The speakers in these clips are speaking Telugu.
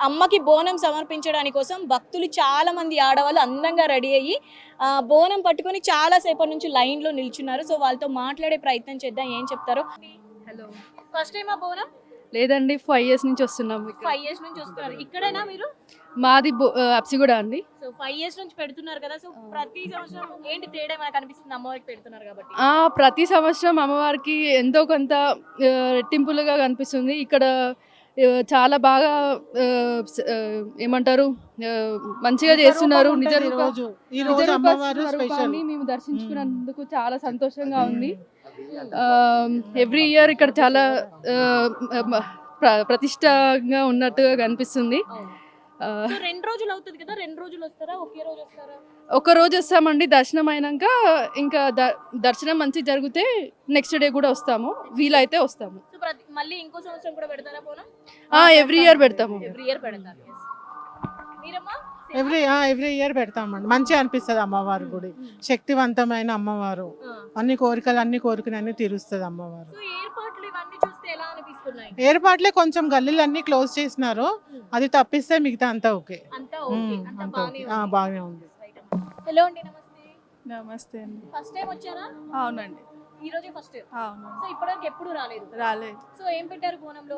అమ్మకి బోనం సమర్పించడానికి కోసం భక్తులు చాలా మంది ఆడవాళ్ళు అందంగా రెడీ అయ్యి బోనం పట్టుకొని చాలా సేపటి నుంచి లైన్ లో నిల్చున్నారు. సో వాళ్ళతో మాట్లాడే ప్రయత్నం చేద్దాం, ఏం చెప్తారో. హలో, ఫస్ట్ టైం ఆ బోనం? లేదండి, 5 years నుంచి వస్తున్నాము. 5 years నుంచి వస్తున్నారు. ఇక్కడేనా మీరు? మాది అప్సిగూడ అండి. సో 5 years నుంచి పెడుతున్నారు కదా, సో ప్రతి సంవత్సరం ఏంటి తేడా మనకు కనిపిస్తుంది అమ్మవారికి పెడుతున్నారు కాబట్టి? ప్రతి సంవత్సరం అమ్మవారికి ఎంతో కొంత రెట్టింపులుగా కనిపిస్తుంది. ఇక్కడ చాలా బాగా ఏమంటారు, మంచిగా చేస్తున్నారు. నిజ రూపాన్ని మేము దర్శించుకున్నందుకు చాలా సంతోషంగా ఉంది. ఎవ్రీ ఇయర్ ఇక్కడ చాలా ప్రతిష్టంగా ఉన్నట్టుగా కనిపిస్తుంది. 2 రోజులు అవుతుంది కదా, 2 రోజులు వస్తారా, ఒకే రోజు వస్తారా? ఒక రోజు వస్తామండి. దర్శనం అయినాక ఇంకా దర్శనం మంచి జరిగితే నెక్స్ట్ డే కూడా వస్తాము, వీలైతే వస్తాము. మళ్ళీ ఇంకో సంవత్సరం కూడా పెడతారా బోనం? ఎవ్రీ ఇయర్ పెడతాము. ఎవ్రీ ఇయర్ పెడతారు. మీరమ్మా? ఎవ్రీ ఇయర్ పెడతామండి. మంచిగా అనిపిస్తుంది అమ్మవారి గుడి. శక్తివంతమైన అమ్మవారు, అన్ని కోరికలు తీరుస్తుంది అమ్మవారు. ఏర్పాట్లే కొంచెం గల్లీలన్నీ క్లోజ్ చేసినారు, అది తప్పిస్తే మిగతా అంతా ఓకే. బాగానే ఉంది. హలో అండి, నమస్తే. నమస్తే అండి. ఫస్ట్ టైం వచ్చారా? అవునండి, ఈ రోజే ఫస్ట్. అవును. సో ఇప్పటివరకు ఎప్పుడు రాలేదు. సో ఏం పెట్టారు బోనంలో?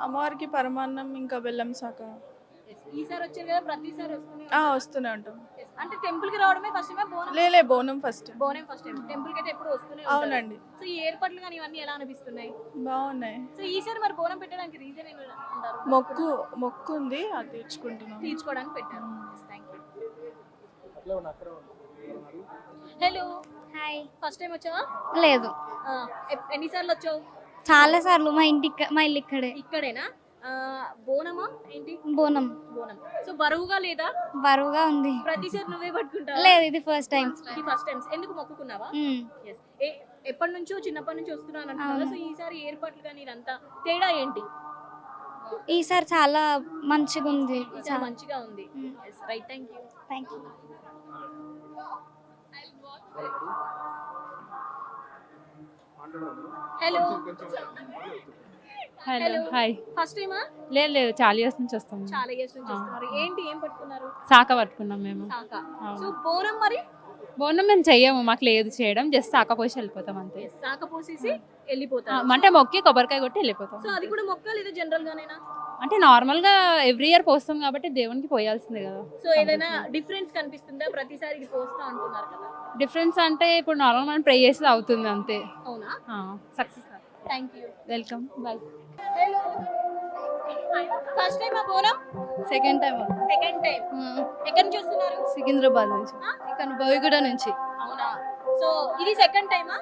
అమ్మవారికి పరమాన్నం ఇంకా బెల్లం శాఖ. ఈసారి వచ్చారు కదా, ప్రతిసారి వస్తూనే ఉంటాం. అంటే టెంపుల్ కి రావడమే ఫస్ట్ టైం? బోనం ఫస్ట్ టైం. టెంపుల్ కి అయితే ఎప్పుడు వస్తూనే? అవునండి. సో ఈ ఏర్పాట్లు కానీ ఇవన్నీ ఎలా అనిపిస్తున్నాయి? బాగున్నాయి. సో ఈసారి మరి బోనం పెట్టడానికి రీజన్ ఏంటారు? మొక్కు ఉంది, అది తీర్చుకోవడానికి పెట్టారు. Hello, hi. ఫస్ట్ టైం వచ్చావా? లేదు, ఎన్నిసార్లు వచ్చావు? చాలా సార్లు. మా ఇల్లు ఇక్కడేనా? బోనమా ఏంటి? బోనం. సో బరువుగా లేదా? బరువుగా ఉంది. ప్రతిసారి నువ్వే పట్టుకుంటావా? లేదు, ఇది ఫస్ట్ టైం. ఎందుకు మొక్కుకున్నావా? ఎప్పటి నుంచో, చిన్నప్పటి నుంచి వస్తున్నాను అంటున్నావా? సో ఈసారి ఏర్పాట్లు కానీ ఇదంతా తేడా ఏంటి? ఈసారి చాలా మంచిగా ఉంది. మంచిగా ఉంది. Right, thank you. Hello. Hello, hi. First టైమా? లేదు, చాలా ఇయర్స్ నుంచి వస్తాము. చాలా ఇయర్స్ నుంచి వస్తున్నారు. ఏంటి, ఏం పట్టుకున్నారు? శాఖ పట్టుకున్నాం మేము. సో బోనం మరి? బోనం మేము చెయ్యము, మాకు లేదు చేయడం. జస్ట్ శాఖ పోసి వెళ్ళిపోతాం అంతే. శాఖ పోసేసి వెళ్ళిపోతాం అంటే మొక్కి కొబ్బరికాయ కొట్టి వెళ్ళిపోతాం. సో అది కూడా మొక్క లేదా జనరల్ గానేనా? అంటే నార్మల్ గా ఎవ్రీ ఇయర్ పోస్తాం కాబట్టి దేవునికి పోయాల్సిందే కదా. సో ఏదైనా డిఫరెన్స్ కనిపిస్తుందా? ప్రతిసారి ఇది పోస్తా అంటున్నారు కదా. డిఫరెన్స్ అంటే ఇప్పుడు నార్మల్ మనం ప్రే చేసి అవుతుంది అంతే. అవునా? Success. Thank you. Welcome, bye. Hello, first time ఆ బోనం? Second time. ఎక్కడి నుంచి వస్తున్నారు? సికింద్రాబాద్ నుంచి. ఇక్కడ బోయిగూడ నుంచి. అవునా? సో ఇది సెకండ్ టైమా?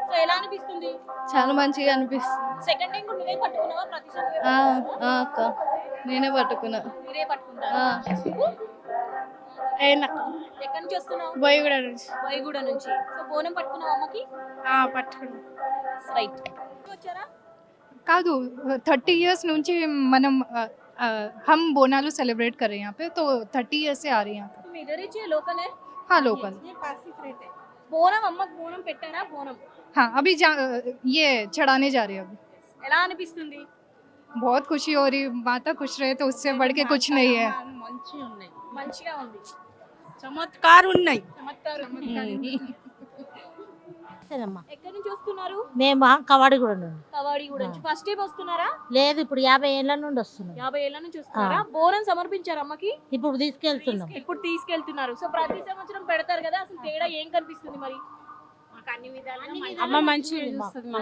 సో ఎలా అనిపిస్తుంది? చాలా మంచిగా అనిపిస్తుంది. సెకండ్ టైం కూడా నువ్వే పట్టుకున్నావా? ప్రతిసారి అక్క, నేనే పట్టుకున్నా. మీరే పట్టుకుంటారా? ఎక్కడి నుంచి వస్తున్నావు? బోయిగూడ నుంచి. సో బోనం పట్టుకున్నావు అమ్మకి? పట్టుకున్నా. రైట్. వచ్చారా? కాదు, 30 years నుంచి మనం हम बोनालू सेलिब्रेट कर रहे हैं यहाँ पे, तो 30 years से आ रही हैं यहाँ पे. तुम इधर ही लोकल है? हाँ, लोकल. బోనం అమ్మకి బోనం పెట్టారా? బోనం हाँ, अभी ये चढ़ाने जा रहे हैं. अभी ఎలా అనిపిస్తుంది? बहुत खुशी हो रही, माता खुश रहे तो उससे बढ़ के कुछ नहीं है. మంచిగా ఉంది. చమత్కారం ఉన్నాయి. ఎక్కడి నుంచి వస్తున్నారు? మేము కవాడిగూడ నుండి. కవాడిగూడ నుంచి. ఫస్ట్ టైం వస్తున్నారా? లేదు, ఇప్పుడు 50 ఏళ్ల నుండి వస్తున్నాం. 50 ఏళ్ల నుంచి వస్తున్నారా? బోనం సమర్పించారు అమ్మకి? ఇప్పుడు తీసుకెళ్తున్నాం. ఇప్పుడు తీసుకెళ్తున్నారు. సో ప్రతి సంవత్సరం పెడతారు కదా, అసలు తేడా ఏం కనిపిస్తుంది మరి? అమ్మ మంచిగా చూస్తుంది.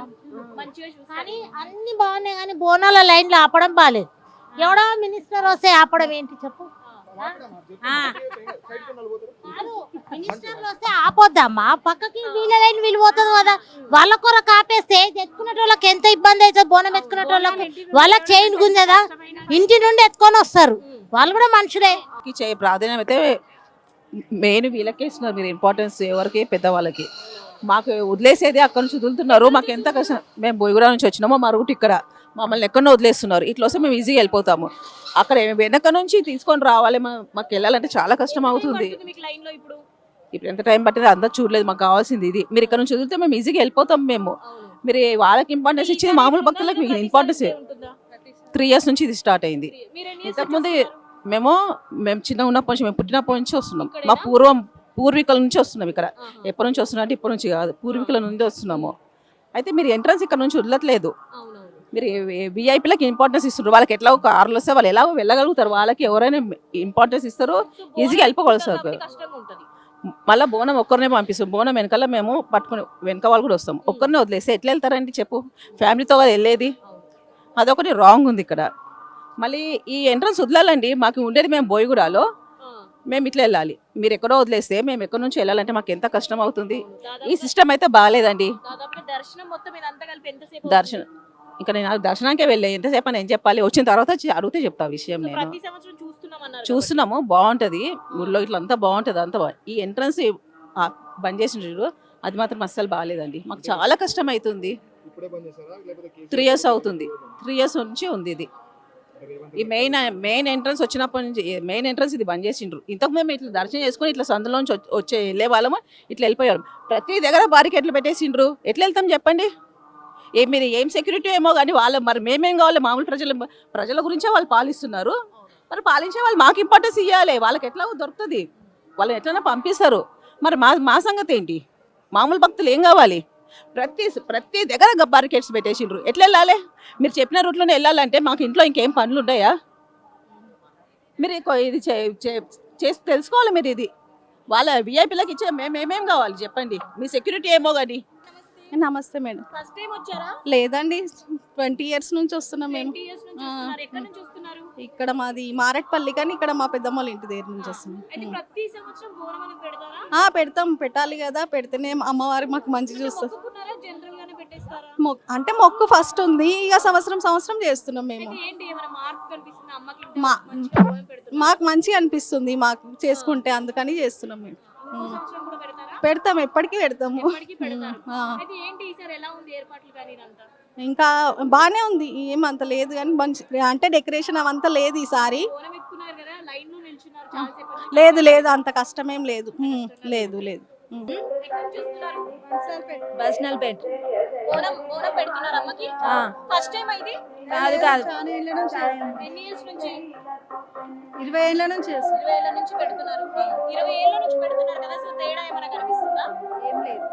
కానీ అన్ని బాగున్నాయి, కానీ బోనాల లైన్ లో ఆపడం బాగాలేదు. ఎవడో మినిస్టర్ వస్తే ఆపడం ఏంటి చెప్పు? మినిస్టర్లు వస్తే ఆపొద్దమ్మా, పక్కకి వీళ్ళ లైన్ వీళ్ళు పోతుంది కదా. వాళ్ళ కొరకు ఆపేస్తే ఎత్తుకునే వాళ్ళకి ఎంత ఇబ్బంది అవుతుంది. బోనం ఎత్తుకునే వాళ్ళకి వాళ్ళకి చైన్ గుంజదా, ఇంటి నుండి ఎత్తుకొని వస్తారు. వాళ్ళు కూడా మనుషులే. ప్రాధాన్యం అయితే మెయిన్ వీళ్ళకే ఇస్తున్నారు మీరు ఇంపార్టెన్స్. ఎవరికి? పెద్దవాళ్ళకి. మాకు వదిలేసేది అక్కడ నుంచి వదులుతున్నారు. మాకు ఎంత కష్టం. మేము బోయిగూడ నుంచి వచ్చినామో మా రూట్ ఇక్కడ, మమ్మల్ని ఎక్కడో వదిలేస్తున్నారు. ఇట్లా వస్తే మేము ఈజీగా వెళ్ళిపోతాము. అక్కడ వెనక నుంచి తీసుకొని రావాలి, మాకు వెళ్ళాలంటే చాలా కష్టం అవుతుంది. ఇప్పుడు ఎంత టైం పట్టింది అంతా చూడలేదు. మాకు కావాల్సింది ఇది. మీరు ఇక్కడ నుంచి వదిలితే మేము ఈజీగా వెళ్ళిపోతాం. మీరు వాళ్ళకి ఇంపార్టెన్స్ ఇచ్చేది మామూలు భక్తులకు మీకు ఇంపార్టెన్స్ 3 ఇయర్స్ నుంచి ఇది స్టార్ట్ అయింది. మీరు ఎన్ని years ఇంతకుముందు నుంచి వస్తున్నారు? మేము చిన్న ఉన్నప్పటి నుంచి, మేము పుట్టినప్పటి నుంచి వస్తున్నాం. ఇక్కడేనా? మా పూర్వీకుల నుంచి వస్తున్నాం ఇక్కడ. ఆహా. ఎప్పటి నుంచి వస్తున్నా అంటే ఇప్పటి నుంచి కాదు, పూర్వీకుల నుండి వస్తున్నాము. అయితే మీరు ఎంట్రన్స్ ఇక్కడ నుంచి వదలట్లేదు. అవునవును. మీరు విఐపీలకి ఇంపార్టెన్స్ ఇస్తున్నారు. వాళ్ళకి ఎట్లా కార్లు వస్తే వాళ్ళు ఎలా వెళ్ళగలుగుతారు, వాళ్ళకి ఎవరైనా ఇంపార్టెన్స్ ఇస్తారు, సో ఈజీగా వెళ్ళిపోగలుగుతారు. కాబట్టి కష్టంగా ఉంటది. మళ్ళీ బోనం ఒక్కరినే పంపిస్తాం. బోనం వెనకాల మేము పట్టుకుని వెనక వాళ్ళు కూడా వస్తాం. ఒక్కరినే వదిలేస్తే ఎట్లా వెళ్తారండి చెప్పు? ఫ్యామిలీతో కదా వెళ్ళేది. అదొకటి రాంగ్ ఉంది ఇక్కడ. మళ్ళీ ఈ ఎంట్రన్స్ వదలాలండి. మాకు ఉండేది మేము బోయిగూడలో, ఆ. మేము ఇట్లా వెళ్ళాలి. మీరు ఎక్కడో వదిలేస్తే మేము ఎక్కడి నుంచి వెళ్ళాలంటే మాకు ఎంత కష్టం అవుతుంది. దాదాపు ఈ సిస్టమ్ అయితే బాగాలేదండి. దాదాపుగా దర్శనం మొత్తం ఇదంతా కలిపి ఎంతసేపు దర్శనం ఇంకా నేను దర్శనానికే వెళ్ళే, ఎంతసేపు అని ఏం చెప్పాలి? వచ్చిన తర్వాత అడిగితే చెప్తా ఆ విషయం. అవుతుంది? నేను ప్రతి సంవత్సరం చూస్తున్నాం అన్నారు చూస్తున్నాము, బాగుంటుంది ఊళ్ళో, ఇట్లా అంతా బాగుంటుంది అంతా ఈ ఎంట్రన్స్ బంద్ చేసిన అది మాత్రం అస్సలు బాగాలేదండి. మాకు చాలా కష్టం అవుతుంది. 3 ఇయర్స్ అవుతుంది, 3 ఇయర్స్ నుంచి ఉంది ఇది. ఈ మెయిన్ ఎంట్రన్స్ వచ్చినప్పటి నుంచి మెయిన్ ఎంట్రన్స్ ఇది బంద్ చేసిండ్రు. ఇంతకు మేము ఇట్లా దర్శనం చేసుకుని ఇట్లా సందులోంచి వెళ్ళే వాళ్ళము, ఇట్లా వెళ్ళిపోయారు. ప్రతి దగ్గర బారికేట్లు పెట్టేసిండ్రు. ఎట్లా వెళ్తాం చెప్పండి? మీరు ఏం సెక్యూరిటీ ఏమో కానీ వాళ్ళు మరి మేమేం కావాలి? మామూలు ప్రజల గురించే వాళ్ళు పాలిస్తున్నారు. మరి పాలించే వాళ్ళు మాకు ఇంపార్టెన్స్ ఇవ్వాలి. వాళ్ళకి ఎట్లా దొరుకుతుంది, వాళ్ళని ఎట్లైనా పంపిస్తారు. మరి మా సంగతి ఏంటి? మామూలు భక్తులు ఏం కావాలి? ప్రతి దగ్గర బారికేడ్స్ పెట్టేసిండ్రు. ఎట్లా వెళ్ళాలి? మీరు చెప్పిన రూట్లోనే వెళ్ళాలంటే మాకు ఇంట్లో ఇంకేం పనులు ఉన్నాయా? మీరు ఇది చేసి తెలుసుకోవాలి. మీరు ఇది వాళ్ళ విఐపీలకు ఇచ్చే మేమేమేం కావాలి చెప్పండి? మీ సెక్యూరిటీ ఏమో కానీ. నమస్తే మేడం. ఫస్ట్ టైం వచ్చారా? లేదండి 20 ఇయర్స్ నుంచి వస్తున్నాం మేము. 20 years నుంచి వస్తున్నారు. ఎక్కడి నుంచి వస్తున్నారు? ఇక్కడ మాది మారేట్పల్లి, కానీ ఇక్కడ మా పెద్దమ్మ వాళ్ళ ఇంటి దగ్గర నుంచి వస్తున్నాం. అయితే ప్రతి సంవత్సరం బోనం అనేది పెడతారా? పెడతాం, పెట్టాలి కదా, పెడితేనే అమ్మవారికి మాకు మంచి చూస్తుంది. మొక్కుకున్నారా? జనరల్ గానే పెట్టేస్తారా? అంటే మొక్కు ఫస్ట్ ఉంది, ఇక సంవత్సరం చేస్తున్నాం మేము. అయితే ఏంటి ఏమైనా మార్పు కనిపిస్తుందా అమ్మకి? మా- మంచిగా బోనం పెడుతున్నారు. మాకు మంచిగా అనిపిస్తుంది మాకు చేసుకుంటే, అందుకని చేస్తున్నాం మేము. ఇంకో సంవత్సరం కూడా పెడతారా? పెడతాం, ఎప్పటికీ పెడతాము. ఎప్పటికీ పెడతారు. ఆ. అయితే ఏంటి ఈసారి ఎలా ఉంది ఏర్పాట్లు కానీ ఇదంతా? ఇంకా బాగానే ఉంది, ఏమంత లేదు కానీ మంచి అంటే డెకరేషన్ అవంతా లేదు ఈసారి. బోనం ఎక్కుతున్నారు కదా, లైన్ లో నిల్చున్నారు చాలా సేపు నుంచి. లేదు అంత కష్టమేం లేదు. లేదు. ఎక్కడి నుంచి వస్తున్నారు? పర్సనల్ పెట్ బోనం పెడుతున్నారు అమ్మకి. ఫస్ట్ టైం ఇది? కాదు ఎన్ని ఇయర్స్ నుంచి? 20 ఏళ్ళ నుంచి 20 ఏళ్ల నుంచి పెడుతున్నారు. 20 ఏళ్ల నుంచి పెడుతున్నారు కదా, సో తేడా ఏమైనా కనిపిస్తుందా? ఏం లేదు,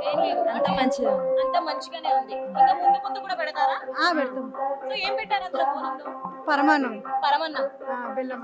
ఏం లేదు, అంత మంచిగా అంతా మంచిగానే ఉంది. ఇంకా ముందు కూడా పెడతారా? పెడతాం. సో ఏం పెట్టారు అందులో బోనంలో? పరమాన్నం, పరమన్నం. బెల్లం.